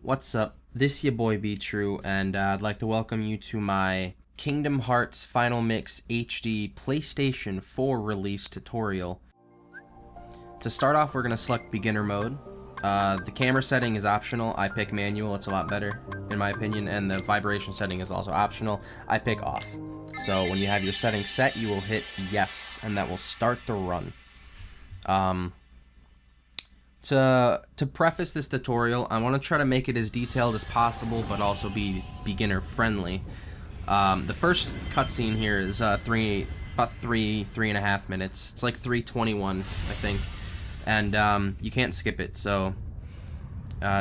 What's up? This your boy Be True, and I'd like to welcome you to my Kingdom Hearts Final Mix HD PlayStation 4 release tutorial. To start off, we're going to select beginner mode. The camera setting is optional. I pick manual. It's a lot better, in my opinion, and the vibration setting is also optional. I pick off. So when you have your settings set, you will hit yes, and that will start the run. To preface this tutorial, I want to try to make it as detailed as possible, but also be beginner friendly. The first cutscene here is about 3.5 minutes. It's like 3:21, I think, and you can't skip it. So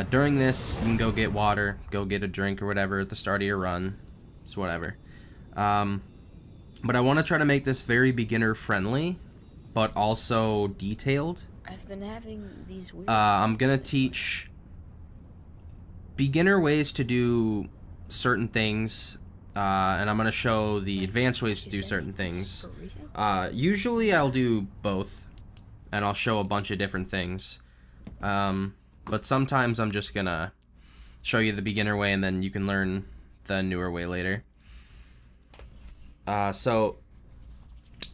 during this, you can go get water, go get a drink or whatever at the start of your run. It's whatever. But I want to try to make this very beginner friendly, but also detailed. I've been having these weird I'm gonna teach beginner ways to do certain things, and I'm gonna show the advanced ways to do certain things. Usually I'll do both, and I'll show a bunch of different things. But sometimes I'm just gonna show you the beginner way, and then you can learn the newer way later. So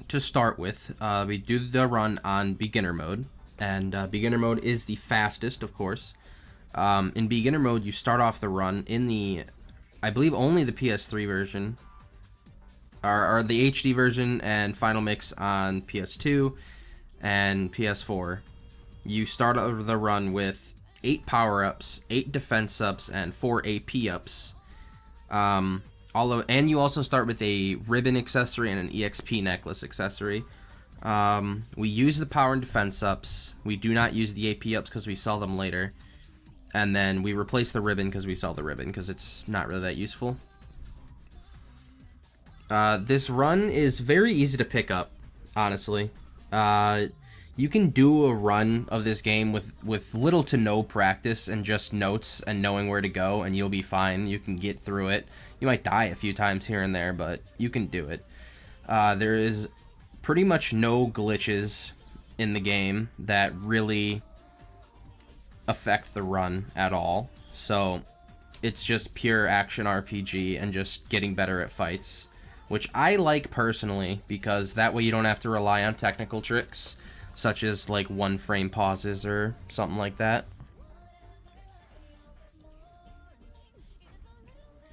to start with, we do the run on beginner mode. And beginner mode is the fastest, of course. In beginner mode, you start off the run in the, I believe, only the PS3 version, or the HD version and Final Mix on PS2 and PS4. You start over the run with 8 power-ups, 8 defense ups, and 4 AP ups. And you also start with a ribbon accessory and an EXP necklace accessory. We use the power and defense ups. We do not use the AP ups because we sell them later. And then we replace the ribbon because we sell the ribbon because it's not really that useful. This run is very easy to pick up, honestly. You can do a run of this game with little to no practice and just notes and knowing where to go, and you'll be fine. You can get through it. You might die a few times here and there, but you can do it. There is pretty much no glitches in the game that really affect the run at all. So it's just pure action RPG and just getting better at fights, which I like personally, because that way you don't have to rely on technical tricks such as like 1-frame pauses or something like that.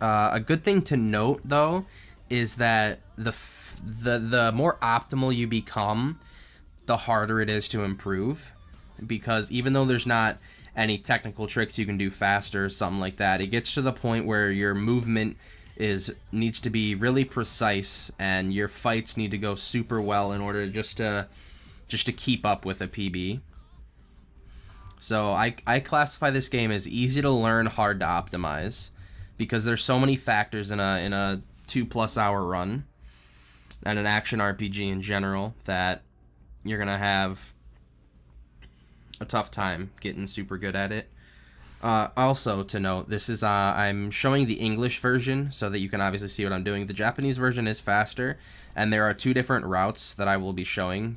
A good thing to note though is that the more optimal you become, the harder it is to improve, because even though there's not any technical tricks you can do faster or something like that, it gets to the point where your movement needs to be really precise, and your fights need to go super well in order just to keep up with a PB. So I classify this game as easy to learn, hard to optimize, because there's so many factors in a 2+ hour run and an action RPG in general that you're gonna have a tough time getting super good at it. Also to note, this is I'm showing the English version so that you can obviously see what I'm doing. The Japanese version is faster, and there are 2 different routes that I will be showing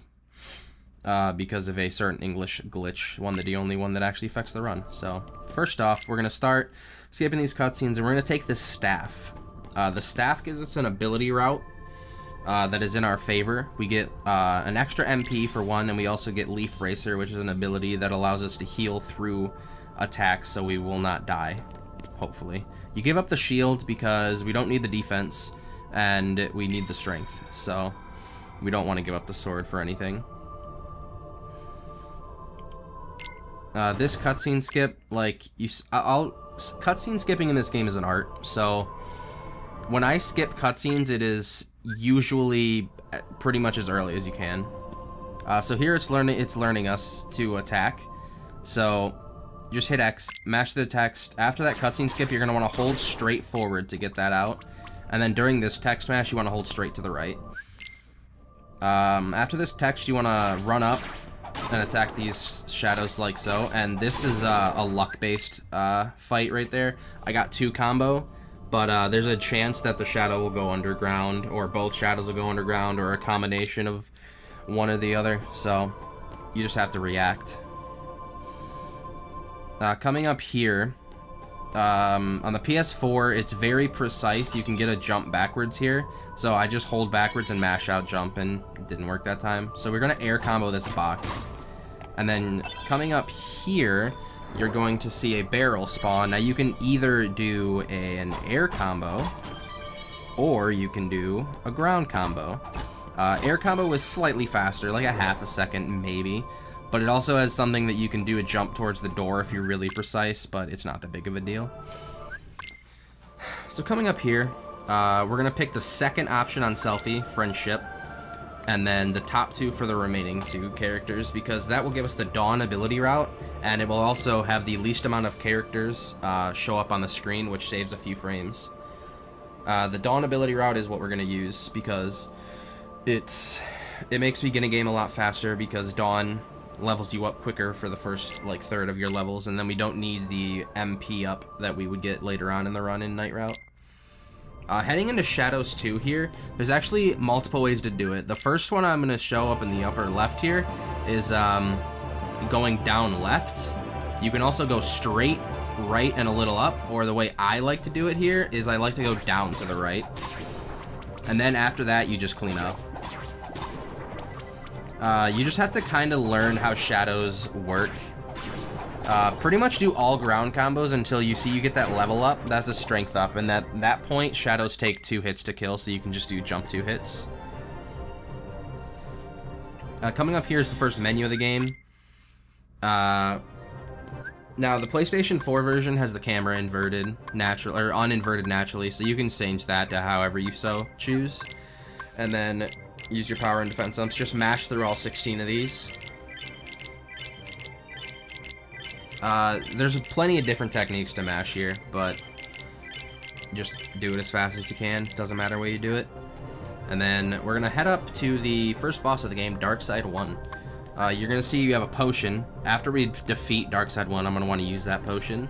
because of a certain English glitch, the only one that actually affects the run. So first off, we're gonna start skipping these cutscenes, and we're gonna take the staff. The staff gives us an ability route that is in our favor. We get an extra MP for 1, and we also get Leaf Bracer, which is an ability that allows us to heal through attacks so we will not die, hopefully. You give up the shield because we don't need the defense, and we need the strength, so we don't want to give up the sword for anything. This cutscene skip, cutscene skipping in this game is an art, so when I skip cutscenes, it is usually pretty much as early as you can. So here it's learning us to attack. So you just hit X, mash the text. After that cutscene skip, you're gonna want to hold straight forward to get that out, and then during this text mash, you want to hold straight to the right. After this text, you want to run up and attack these shadows like so, and this is a luck-based fight right there. I got 2 combo. But there's a chance that the shadow will go underground, or both shadows will go underground, or a combination of one or the other. So you just have to react. Coming up here, On the PS4, it's very precise. You can get a jump backwards here. So I just hold backwards and mash out jump, and it didn't work that time. So we're going to air combo this box. And then coming up here, you're going to see a barrel spawn. Now you can either do an air combo, or you can do a ground combo. Air combo is slightly faster, like a half a second maybe. But it also has something that you can do a jump towards the door if you're really precise, but it's not that big of a deal. So coming up here, we're going to pick the second option on selfie, friendship, and then the top two for the remaining two characters, because that will give us the Dawn ability route, and it will also have the least amount of characters show up on the screen, which saves a few frames. The Dawn ability route is what we're going to use, because it makes beginning game a lot faster, because Dawn levels you up quicker for the first like third of your levels, and then we don't need the MP up that we would get later on in the run in Night Route. Heading into Shadows 2 here, there's actually multiple ways to do it. The first one I'm going to show up in the upper left here is going down left. You can also go straight right and a little up, or the way I like to do it here is I like to go down to the right. And then after that, you just clean up. You just have to kind of learn how shadows work. Pretty much do all ground combos until you see you get that level up. That's a strength up, and at that point, shadows take 2 hits to kill, so you can just do jump 2 hits. Coming up here is the first menu of the game. Now, the PlayStation 4 version has the camera inverted, or uninverted naturally, so you can change that to however you so choose. And then use your power and defense umps. Just mash through all 16 of these. There's plenty of different techniques to mash here, but just do it as fast as you can. Doesn't matter where you do it. And then we're going to head up to the first boss of the game, Darkside 1. You're going to see you have a potion. After we defeat Darkside 1, I'm going to want to use that potion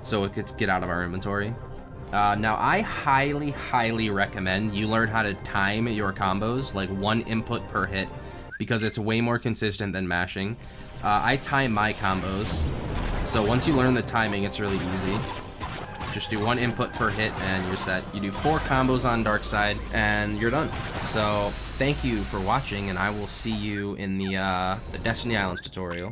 so it could get out of our inventory. Now, I highly, highly recommend you learn how to time your combos, like 1 input per hit, because it's way more consistent than mashing. I time my combos, so once you learn the timing, it's really easy. Just do 1 input per hit, and you're set. You do 4 combos on Darkside, and you're done. So, thank you for watching, and I will see you in the Destiny Islands tutorial.